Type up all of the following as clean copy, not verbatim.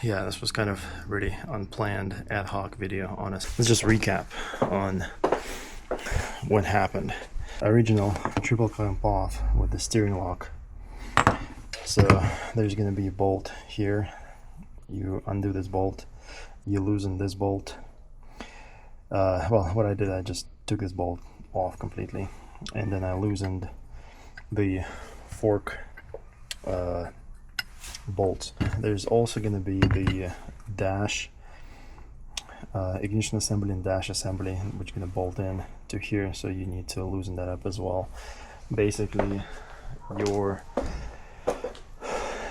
Yeah, this was kind of really unplanned ad hoc video, honest. Let's just recap on what happened. Original triple clamp off with the steering lock. So there's going to be a bolt here. You undo this bolt, you loosen this bolt. Well, what I did, I just took this bolt off completely, and then I loosened the fork bolts. There's also going to be the dash, ignition assembly and dash assembly, which is going to bolt in to here, so you need to loosen that up as well. Basically,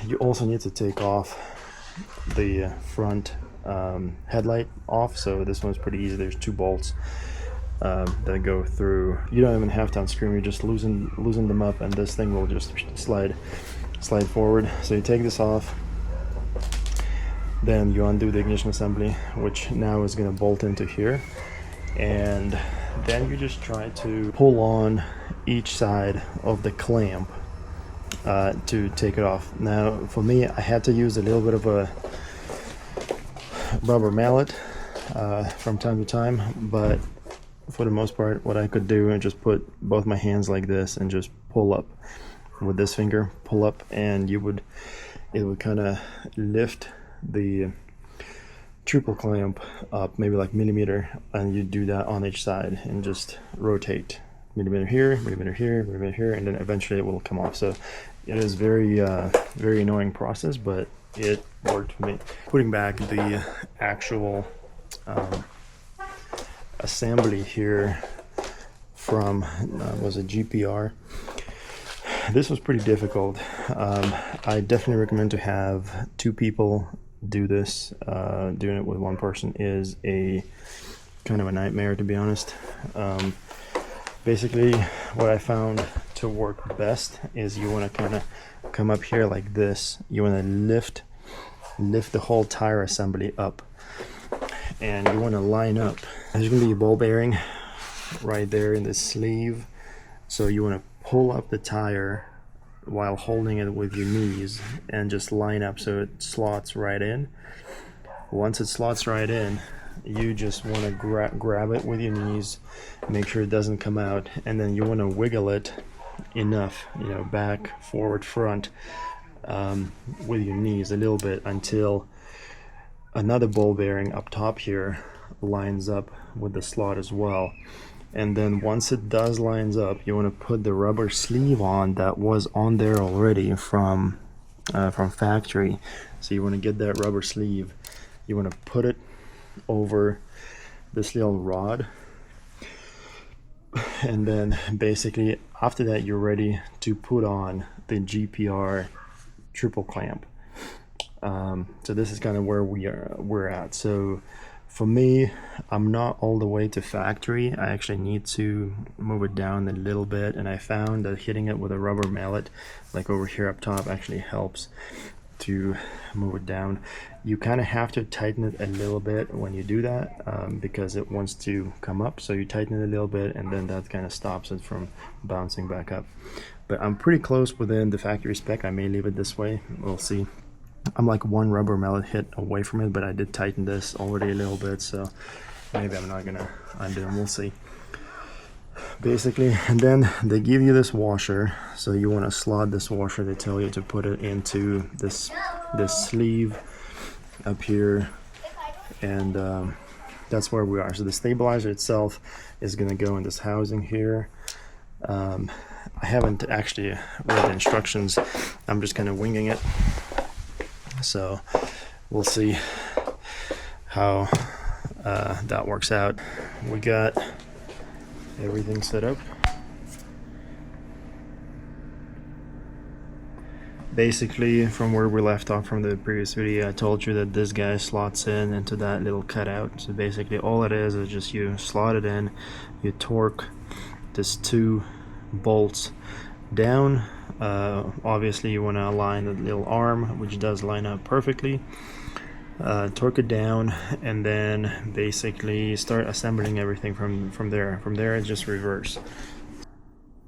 you also need to take off the front headlight off. So this one's pretty easy. There's two bolts that go through. You don't even have to unscrew them, you just loosen them up, and this thing will just slide forward. So you take this off, then you undo the ignition assembly, which now is going to bolt into here, and then you just try to pull on each side of the clamp to take it off. Now for me, I had to use a little bit of a rubber mallet from time to time, but for the most part what I could do is just put both my hands like this and just pull up with this finger, pull up, and it would kind of lift the triple clamp up maybe like millimeter, and you do that on each side and just rotate millimeter here, millimeter here, millimeter here, and then eventually it will come off. So it is very annoying process, but it worked for me. Putting back the actual assembly here from was a GPR. This was pretty difficult. I definitely recommend to have two people do this. Doing it with one person is a kind of a nightmare, to be honest. Basically, what I found to work best is you want to kind of come up here like this. You want to lift the whole tire assembly up, and you want to line up. There's going to be a ball bearing right there in the sleeve, so you want to pull up the tire while holding it with your knees and just line up so it slots right in. Once it slots right in, you just want to grab it with your knees, make sure it doesn't come out, and then you want to wiggle it enough, back, forward, front, with your knees a little bit until another ball bearing up top here lines up with the slot as well. And then once it does lines up, you want to put the rubber sleeve on that was on there already from factory. So you want to get that rubber sleeve, you want to put it over this little rod, and then basically after that you're ready to put on the GPR triple clamp. So this is kind of where we're at. So for me, I'm not all the way to factory. I actually need to move it down a little bit, and I found that hitting it with a rubber mallet like over here up top actually helps to move it down. You kind of have to tighten it a little bit when you do that, because it wants to come up, so you tighten it a little bit, and then that kind of stops it from bouncing back up. But I'm pretty close within the factory spec. I may leave it this way, we'll see. I'm like one rubber mallet hit away from it, but I did tighten this already a little bit, so maybe I'm not gonna undo them, we'll see. Basically, and then they give you this washer, so you want to slot this washer. They tell you to put it into this sleeve up here, and that's where we are. So the stabilizer itself is going to go in this housing here. I haven't actually read the instructions, I'm just kind of winging it, so we'll see how that works out. We got everything set up. Basically, from where we left off from the previous video, I told you that this guy slots in into that little cutout. So basically all it is just you slot it in, you torque this two bolts down. Obviously you want to align the little arm, which does line up perfectly. Torque it down, and then basically start assembling everything from there. From there it's just reverse.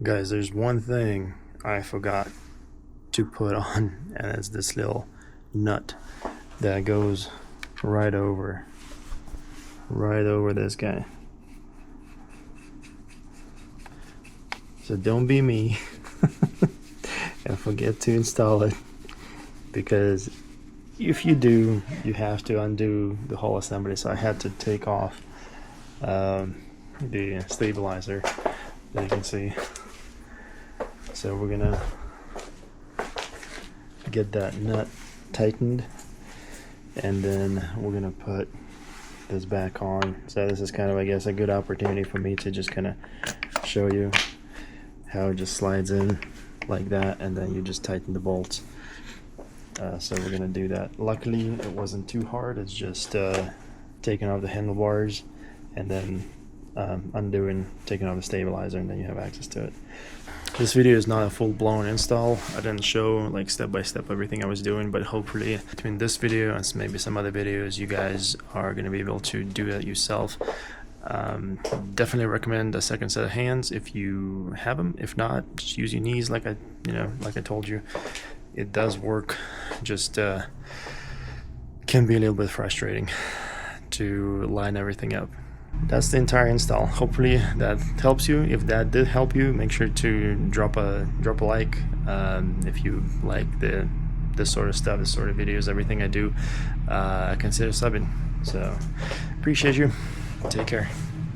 Guys, there's one thing I forgot to put on, and it's this little nut that goes right over this guy. So don't be me and forget to install it, because if you do, you have to undo the whole assembly. So I had to take off the stabilizer, as you can see. So we're gonna get that nut tightened, and then we're gonna put this back on. So this is kind of, I guess, a good opportunity for me to just kind of show you how it just slides in like that, and then you just tighten the bolts. So we're gonna do that. Luckily it wasn't too hard. It's just taking off the handlebars and then undoing, taking off the stabilizer, and then you have access to it. This video is not a full-blown install. I didn't show like step by step everything I was doing, but hopefully between this video and maybe some other videos, you guys are going to be able to do that yourself. Definitely recommend a second set of hands if you have them. If not, just use your knees, like I told you. It does work. Just can be a little bit frustrating to line everything up. That's the entire install. Hopefully that helps you. If that did help you, make sure to drop a like if you like this sort of stuff, this sort of videos, everything I do. Consider subbing. So appreciate you. Take care.